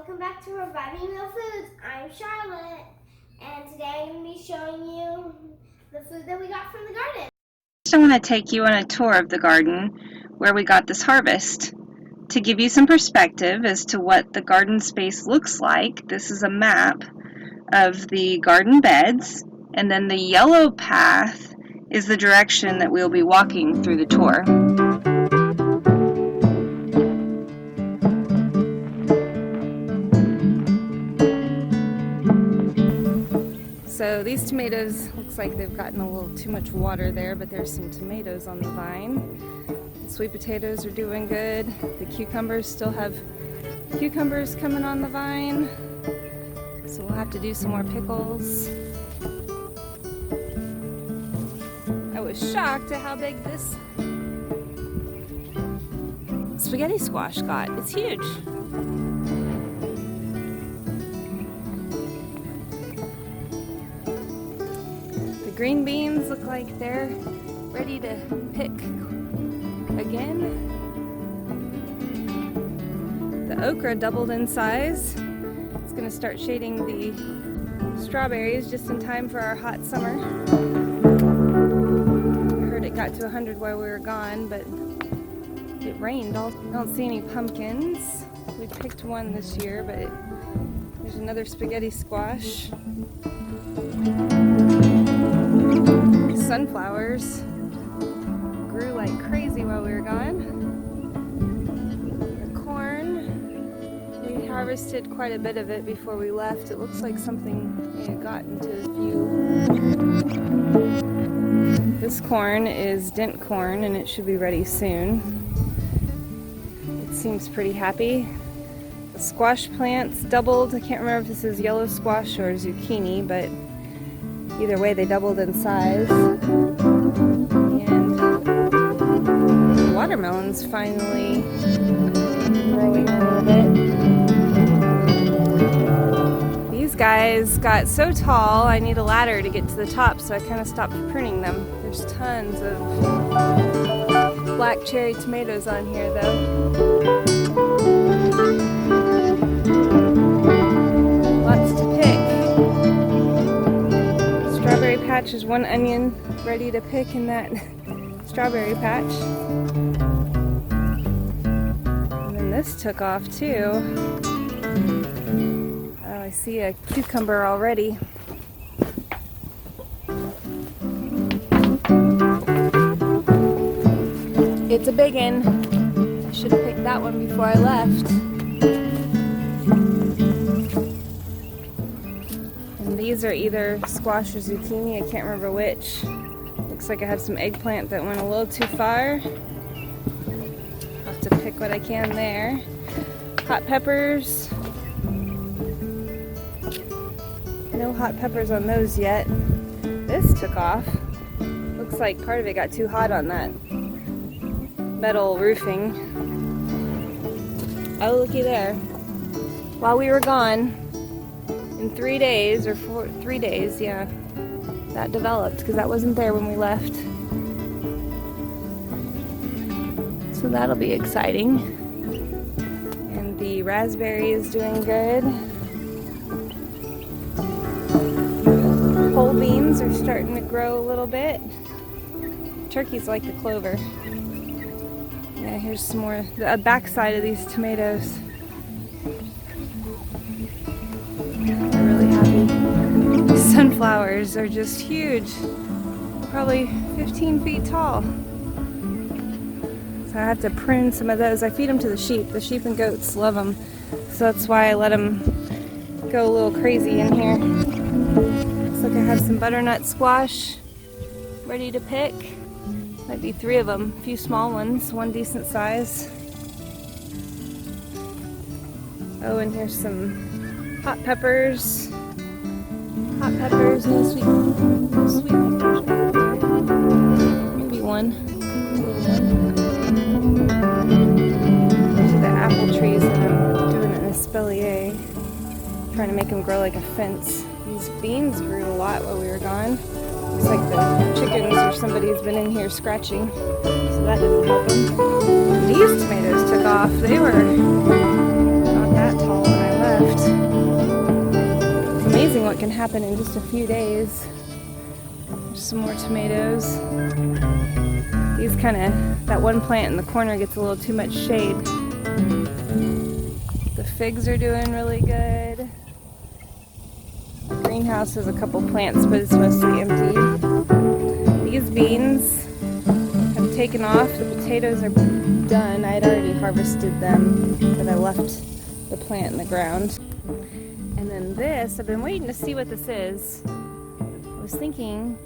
welcome back to Reviving Real Foods. I'm Charlotte, and today I'm going to be showing you the food that we got from the garden. First, I want to take you on a tour of the garden where we got this harvest. To give you some perspective as to what the garden space looks like, this is a map of the garden beds, and then the yellow path is the direction that we'll be walking through the tour. So these tomatoes, looks like they've gotten a little too much water there, but there's some tomatoes on the vine. The sweet potatoes are doing good. The cucumbers still have cucumbers coming on the vine. So we'll have to do some more pickles. I was shocked at how big this spaghetti squash got. It's huge. The green beans look like they're ready to pick again. The okra doubled in size. It's going to start shading the strawberries just in time for our hot summer. I heard it got to 100 while we were gone, but it rained. I don't see any pumpkins. We picked one this year, but there's another spaghetti squash. Sunflowers grew like crazy while we were gone. The corn, we harvested quite a bit of it before we left. It looks like something may have gotten to view. This corn is dent corn and it should be ready soon. It seems pretty happy. The squash plants doubled. I can't remember if this is yellow squash or zucchini, but either way, they doubled in size. And the watermelon's finally growing a little bit. These guys got so tall, I need a ladder to get to the top, so I kind of stopped pruning them. There's tons of black cherry tomatoes on here, though. Lots to pick. Strawberry patch is one onion ready to pick in that strawberry patch. And then this took off too. Oh, I see a cucumber already. It's a big one. I should have picked that one before I left. These are either squash or zucchini, I can't remember which. Looks like I have some eggplant that went a little too far. I'll have to pick what I can there. Hot peppers. No hot peppers on those yet. This took off. Looks like part of it got too hot on that metal roofing. Oh, looky there. While we were gone, in 3 days, or 3 days, yeah, that developed because that wasn't there when we left. So that'll be exciting. And the raspberry is doing good. Whole beans are starting to grow a little bit. Turkeys like the clover. Yeah, here's some more, the backside of these tomatoes. I'm really happy. The sunflowers are just huge. Probably 15 feet tall. So I have to prune some of those. I feed them to the sheep. The sheep and goats love them. So that's why I let them go a little crazy in here. Looks like I have some butternut squash ready to pick. Might be 3 of them. A few small ones, one decent size. Oh, and here's some hot peppers. Hot peppers, no sweet peppers back there. Maybe one. These are the apple trees that I'm doing an espalier. Trying to make them grow like a fence. These beans grew a lot while we were gone. Looks like the chickens or somebody's been in here scratching. So that didn't help them. These tomatoes took off. They were not that tall when I left. what can happen in just a few days. There's some more tomatoes. These that one plant in the corner gets a little too much shade. The figs are doing really good. The greenhouse has a couple plants, but it's mostly empty. These beans have taken off. The potatoes are done. I'd already harvested them, but I left the plant in the ground. And then this, I've been waiting to see what this is. I was thinking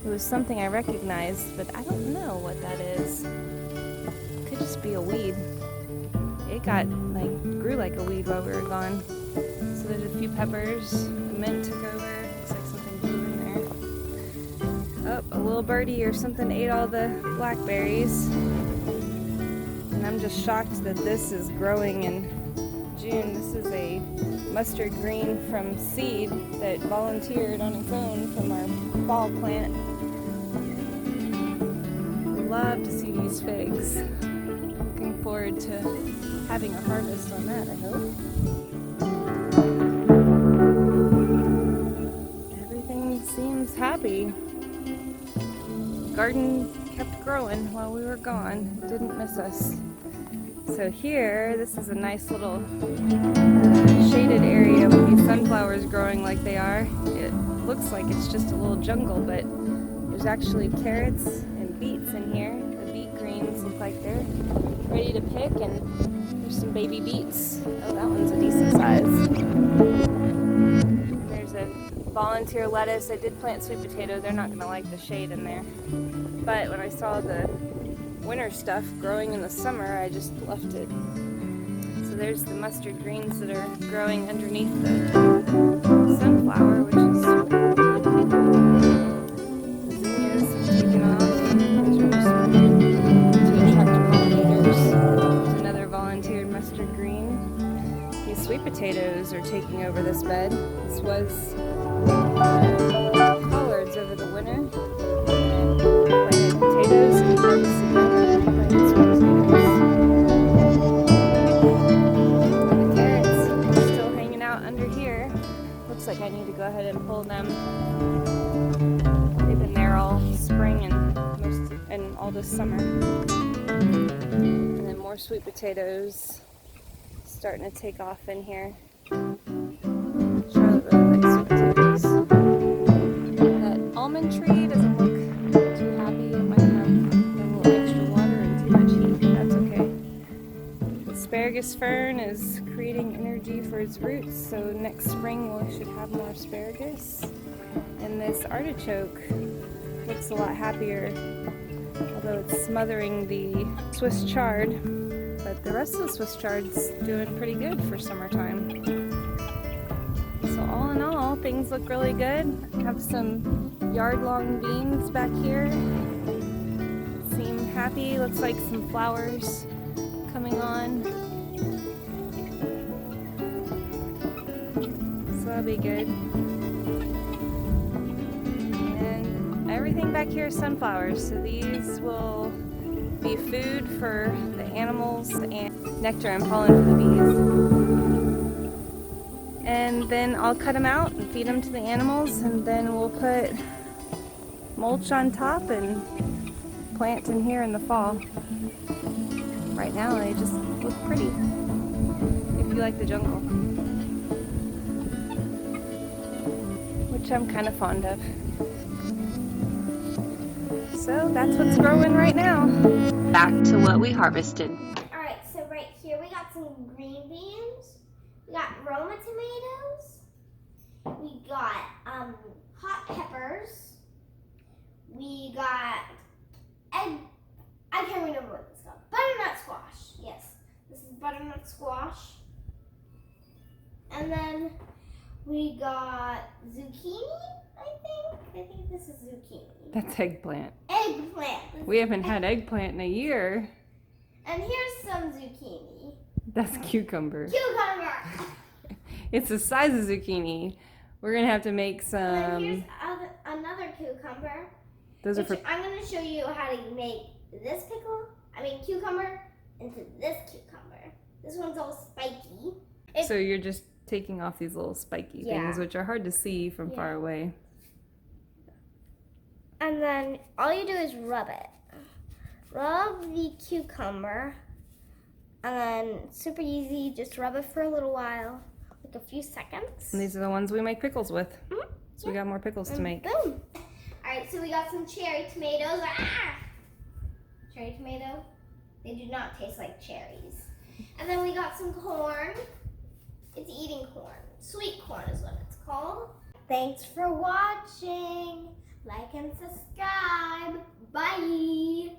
it was something I recognized, but I don't know what that is. It could just be a weed. It grew like a weed while we were gone. So there's a few peppers. The mint took over. Looks like something blew in there. Oh, a little birdie or something ate all the blackberries. And I'm just shocked that this is growing in June. This is a mustard green from seed that volunteered on its own from our fall plant. Love to see these figs. Looking forward to having a harvest on that, I hope. Everything seems happy. Garden kept growing while we were gone. It didn't miss us. So here, this is a nice little shaded area with these sunflowers growing like they are. It looks like it's just a little jungle, but there's actually carrots and beets in here. The beet greens look like they're ready to pick, and there's some baby beets. Oh, that one's a decent size. There's a volunteer lettuce. I did plant sweet potato. They're not going to like the shade in there. But when I saw the winter stuff growing in the summer, I just left it. So there's the mustard greens that are growing underneath the sunflower, which is zinnias taken off. These are just to attract pollinators. There's another volunteered mustard green. These sweet potatoes are taking over this bed. This was collards over the winter. Planted potatoes and harvested them. Looks like I need to go ahead and pull them. They've been there all spring and all this summer. And then more sweet potatoes starting to take off in here. Charlotte really likes sweet potatoes. That almond tree doesn't look too happy. It might have a little extra water and too much heat, but that's okay. The asparagus fern is creating energy for its roots, so next spring we should have more asparagus. And this artichoke looks a lot happier, although it's smothering the Swiss chard, but the rest of the Swiss chard's doing pretty good for summertime. So all in all, things look really good. I have some yard-long beans back here. Seem happy. Looks like some flowers coming on. So that'll be good. And everything back here is sunflowers, so these will be food for the animals and nectar and pollen for the bees. And then I'll cut them out and feed them to the animals, and then we'll put mulch on top and plant in here in the fall. Right now they just look pretty, if you like the jungle, which I'm kind of fond of. So that's what's growing right now. Back to what we harvested. Alright, so right here we got some green beans, we got Roma tomatoes, we got hot peppers, we got I can't remember what it's called. Butternut squash. Yes, this is butternut squash. And then we got zucchini, I think this is zucchini. That's eggplant. Eggplant. We haven't had eggplant in a year. And here's some zucchini. That's cucumber. Cucumber. It's the size of zucchini. We're gonna have to make some. And here's another cucumber. Those are for. I'm gonna show you how to make this cucumber into this cucumber. This one's all spiky. So you're just taking off these little spiky Yeah. things, which are hard to see from far away. And then all you do is rub it. Rub the cucumber. And then super easy, just rub it for a little while, like a few seconds. And these are the ones we make pickles with. So we got more pickles to make. Boom. Alright, so we got some cherry tomatoes. Cherry tomato. They do not taste like cherries. And then we got some corn. It's eating corn. Sweet corn is what it's called. Thanks for watching. Like and subscribe. Bye.